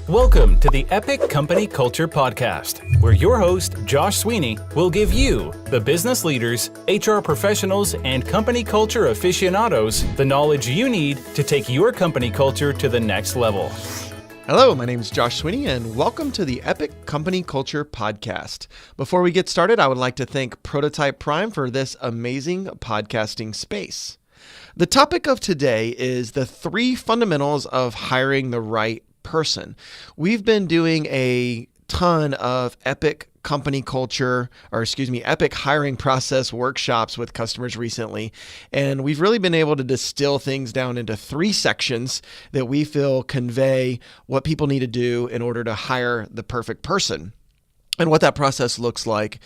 Welcome to the Epic Company Culture Podcast, where your host, Josh Sweeney, will give you, the business leaders, HR professionals, and company culture aficionados, the knowledge you need to take your company culture to the next level. Hello, my name is Josh Sweeney, and welcome to the Epic Company Culture Podcast. Before we get started, I would like to thank Prototype Prime for this amazing podcasting space. The topic of today is the 3 fundamentals of hiring the right person. We've been doing a ton of epic company culture, epic hiring process workshops with customers recently. And we've really been able to distill things down into 3 sections that we feel convey what people need to do in order to hire the perfect person and what that process looks like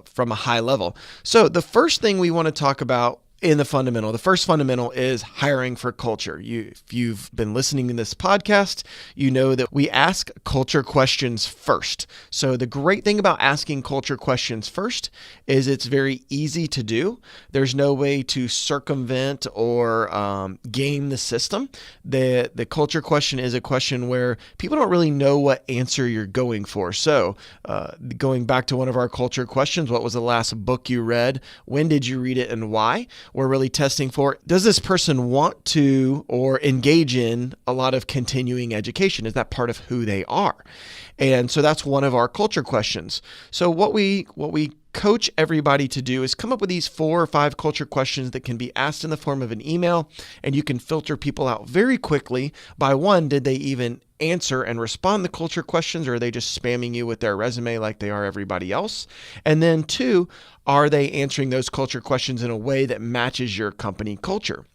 from a high level. So the first thing we want to talk about in the first fundamental is hiring for culture. If you've been listening to this podcast, you know that we ask culture questions first. So the great thing about asking culture questions first is it's very easy to do. There's no way to circumvent or game the system. The culture question is a question where people don't really know what answer you're going for. So going back to one of our culture questions, what was the last book you read? When did you read it and why? We're really testing for, does this person want to or engage in a lot of continuing education? Is that part of who they are? And so that's one of our culture questions. So what we coach everybody to do is come up with these 4 or 5 culture questions that can be asked in the form of an email, and you can filter people out very quickly by, one, did they even answer and respond to culture questions, or are they just spamming you with their resume like they are everybody else? And then 2, are they answering those culture questions in a way that matches your company culture?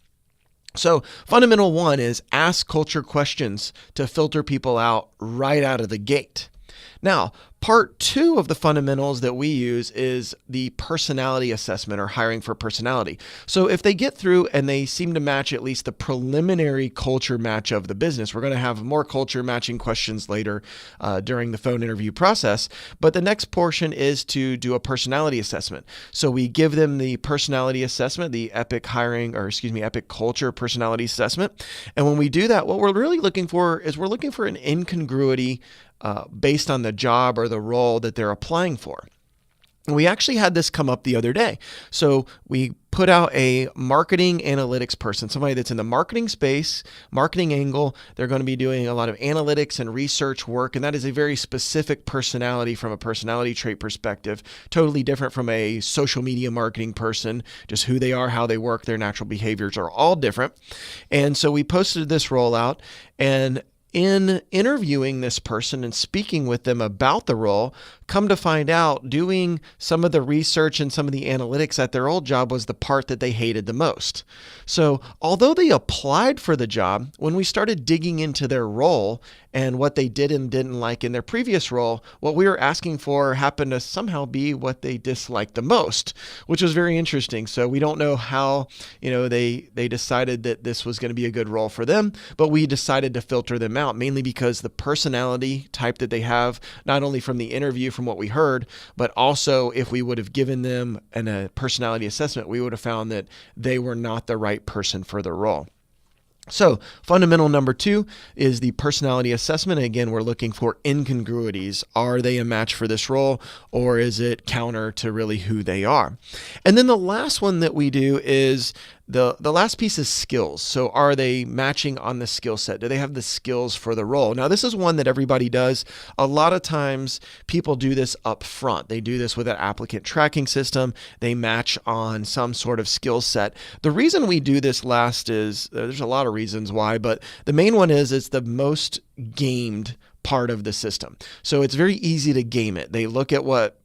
So fundamental 1 is ask culture questions to filter people out right out of the gate. Now, part 2 of the fundamentals that we use is the personality assessment, or hiring for personality. So if they get through and they seem to match at least the preliminary culture match of the business, we're going to have more culture matching questions later during the phone interview process. But the next portion is to do a personality assessment. So we give them the personality assessment, the Epic Culture Personality Assessment. And when we do that, what we're really looking for is we're looking for an incongruity based on the job or the role that they're applying for. And we actually had this come up the other day. So we put out a marketing analytics person, somebody that's in the marketing space, marketing angle. They're going to be doing a lot of analytics and research work, and that is a very specific personality from a personality trait perspective, totally different from a social media marketing person. Just who they are, how they work, their natural behaviors are all different. And so we posted this rollout, and in interviewing this person and speaking with them about the role, come to find out doing some of the research and some of the analytics at their old job was the part that they hated the most. So although they applied for the job, when we started digging into their role and what they did and didn't like in their previous role, what we were asking for happened to somehow be what they disliked the most, which was very interesting. So we don't know how, they decided that this was going to be a good role for them, but we decided to filter them out, mainly because the personality type that they have, not only from the interview, from what we heard, but also if we would have given them a personality assessment, we would have found that they were not the right person for the role. So fundamental number 2 is the personality assessment. Again, we're looking for incongruities. Are they a match for this role, or is it counter to really who they are? And then the last one that we do is the last piece is skills. So are they matching on the skill set? Do they have the skills for the role? Now, this is one that everybody does. A lot of times people do this up front. They do this with an applicant tracking system. They match on some sort of skill set. The reason we do this last is, there's a lot of reasons why, but the main one is it's the most gamed part of the system. So it's very easy to game it. They look at what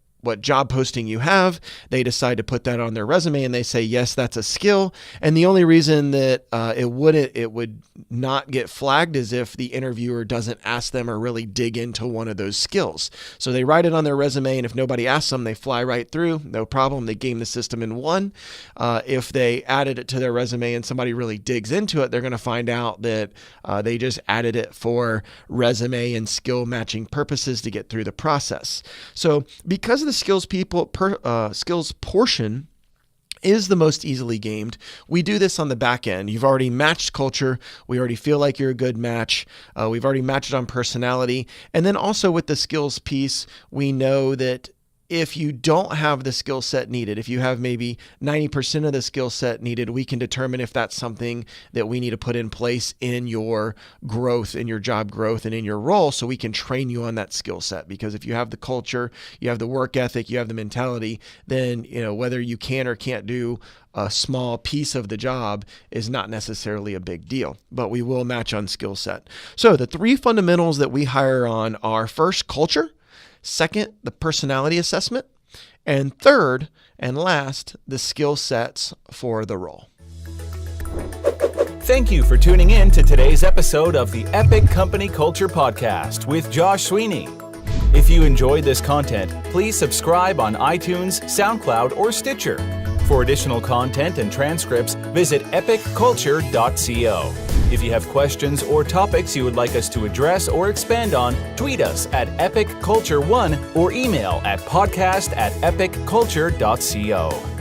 job posting you have, they decide to put that on their resume, and they say, yes, that's a skill. And the only reason that it would not get flagged is if the interviewer doesn't ask them or really dig into one of those skills. So they write it on their resume, and if nobody asks them, they fly right through, no problem. They game the system in one. If they added it to their resume and somebody really digs into it, they're going to find out that they just added it for resume and skill matching purposes to get through the process. So because of the skills portion is the most easily gamed. We do this on the back end. You've already matched culture. We already feel like you're a good match. We've already matched on personality. And then also with the skills piece, we know that if you don't have the skill set needed, if you have maybe 90% of the skill set needed, we can determine if that's something that we need to put in place in your growth, in your job growth, and in your role, so we can train you on that skill set. Because if you have the culture, you have the work ethic, you have the mentality, then whether you can or can't do a small piece of the job is not necessarily a big deal, but we will match on skill set. So the 3 fundamentals that we hire on are: first, culture; second, the personality assessment; and third and last, the skill sets for the role. Thank you for tuning in to today's episode of the Epic Company Culture Podcast with Josh Sweeney. If you enjoyed this content, please subscribe on iTunes, SoundCloud, or Stitcher. For additional content and transcripts, visit epicculture.co. If you have questions or topics you would like us to address or expand on, tweet us at epicculture1 or email at podcast@epicculture.co.